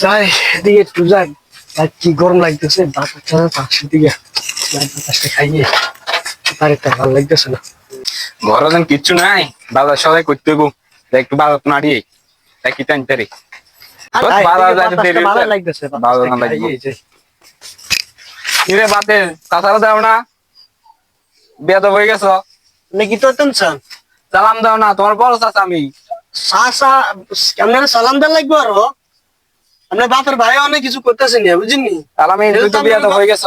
যাই এদিকে একটু যাই, আর কি গরম লাগতেছে, বাতাসটা পাশের দিকে বাতাসটা খাইয়ে তার একটা ভালো লাগতেছে না। ঘরে যেন কিচ্ছু নাই, বাজার সবাই করতে হইব, একটু বাজার তো নাড়িয়ে তাই কি টানতে রে ভালো লাগতেছে কিরে বাতে কাঁচারা দাও না, বেয়াদব হয়ে গেছ নাকি তো টেনশন। সালাম দাও না, তোমার বড় চাচা আমি। আপনারা সালাম দেওয়া লাগবে, আরো আপনার বাপের ভাই অনেক কিছু করতেছেন বুঝিনি। তুই তো বেয়াদব হয়ে গেছ।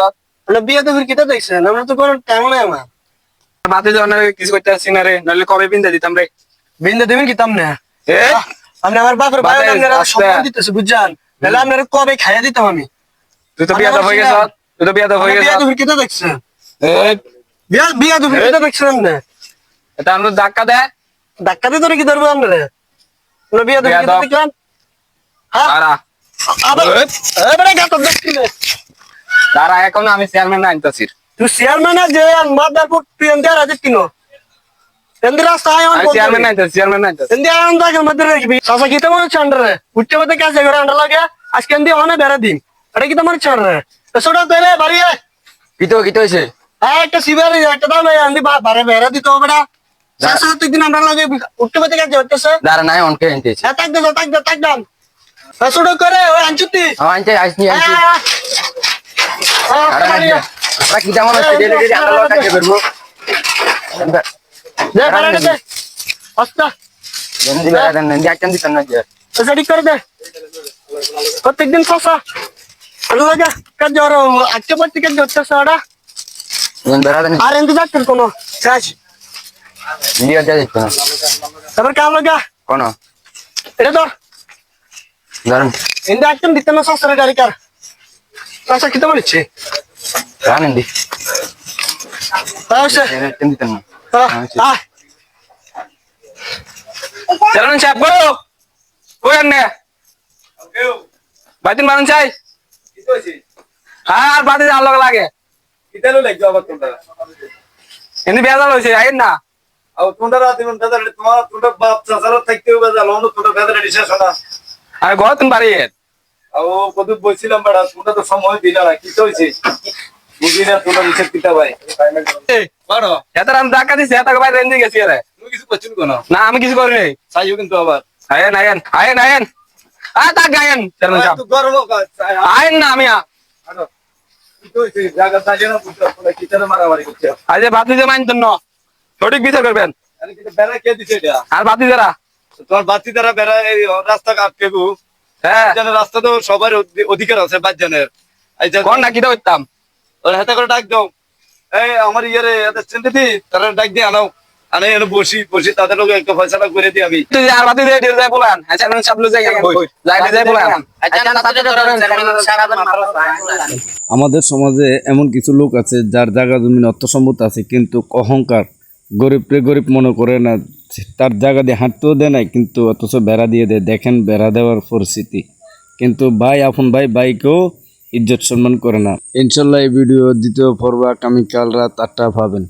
আপনার বিয়ে তো কিতা দেখছেন, আমরা তো কোনো টাইম নাই আমার বাতে যখন কিছু করতে আসছি না রে, নইলে কবে বিন্দা দিতাম রে। বিন্দা দেবেন কিতাম না, আপনি আমার বাপের ভাই সম্মান দিতেছে বুঝছেন, তাহলে আপনারা কবে খাইয়া দিতাম আমি। তুই তো বেয়াদব হয়ে গেছ, তুই তো বেয়াদব হয়ে গেছ। কিতা দেখছেন বিয়া তো কিতা দেখছেন না, এটা আমরা ধাক্কা দেয়, ধাক্কা দিয়ে ধরে কি ধরবো আপনারা, বিয়া তো কিতা দেখলেন। তারা এখন আমি চেয়ারম্যান আনতেছি। তুই চেয়ারম্যান যে মাদারপুর পেন্দার আছে কিনো পেন্দি রাস্তা আয় আমি চেয়ারম্যান আনতেছি, চেয়ারম্যান আনতেছি। পেন্দি আয় আমাদের মধ্যে রাখবি সাসা কিতে মনে চান্ডরে উঠতে মধ্যে কাছে করে আন্ডা লাগে আজকে এন্দি অনে বেড়া দিন এটা কি তোমার চান্ডরে তো ছোটা দেরে বাড়ি কিতো হইছে একটা সিভার একটা দাও না এন্দি বারে বেড়া দিতে হবে না সাসা দিন আন্ডা লাগে উঠতে মধ্যে কাছে হচ্ছে দাঁড়া নাই অনকে আনতেছি। তাক দাম ছোট করে ওই আনছুতি আনতে আসনি আনছি। আরে কি দাম হচ্ছে ডেলি ডেলি আন্ডা লাগা কে করব দে বাড়া দে অস্তা জলদি বেড়া দেন না একদম দিতেন না যে সেটি করে দে প্রত্যেকদিন সাসা লাগা কাজ আর আজকে পড়তে কাজ হচ্ছে সাড়া বেড়া দেন আর এন্ড যাচ্ছেন কোন কাজ নিয়ে যা দেখো না তারপর কাম লাগা কোন এটা ধর ধরুন এন্ড একদম দিতে না সাসরা গাড়ি কার সাসা কিতে বলছে জানেন দি আচ্ছা একদম দিতেন না। আহ চলুন চাপ করো কই আনে বাইদিন মানুষ চাই হ্যাঁ আর বাদে আলো লাগে কিতালো লাগবে আবার তোমরা এমনি বেজাল হয়েছে আইন না আর তোমরা তুমি দাদা তোমার বাপ চাচারা থাকতে হবে জানো না তোমরা বেদনা ডিসিশন না আর ঘর তুমি বাড়ি আর ও কত বলছিলাম বড়া তোমরা তো সময় দিলা না কি হইছে বুঝি না তোমরা নিচে পিতা ভাই বড় এত আমি টাকা দিছি এত বাইরে রেঞ্জে গেছি আরে তুমি কিছু করছিস কোন না আমি কিছু করি নাই চাইও কিন্তু আবার আয়েন আয়েন আয়েন আয়েন তা গায়েন চেয়ারম্যান সাহেব তো গর্ব আয়েন না আমি কি হইছে জায়গা সাজে না বুঝছো তোমরা কিতারে মারামারি করছো আজ বাতি যে মাইন না সঠিক বিচার করবেন আরে কিন্তু বেড়া কে দিছে এটা আর বাতি যারা তোমার বাতি দ্বারা বেড়া এই রাস্তা আটকে গো হ্যাঁ জানের রাস্তা তো সবার অধিকার আছে বাচ্চানের কোন না কিটা করতাম ওর হাতে করে ডাক দাও এই আমার ইয়ারে এত চিন্তা দি তারা ডাক দিয়ে আনাও আনে এনে বসি তাদের লোক একটা ফয়সালা করে দিই আমি তুই আর বাতি দিয়ে যাই বলেন আচ্ছা আমি সব লোক যাই যাই বলেন আমাদের সমাজে এমন কিছু লোক আছে যার জায়গা জমিন অর্থ সম্পদ আছে কিন্তু অহংকার, গরিবরে গরিব মনে করে না, তার জায়গা দিয়ে হাঁটতেও দেয় না কিন্তু অথচ বেড়া দিয়ে দেয়। দেখেন বেড়া দেওয়ার পরিস্থিতি, কিন্তু ভাই আপন ভাইকেও ইজ্জত সম্মান করে না। ইনশাল্লাহ এই ভিডিও দ্বিতীয় পর্ব আগামীকাল রাত 8টা পাবেন।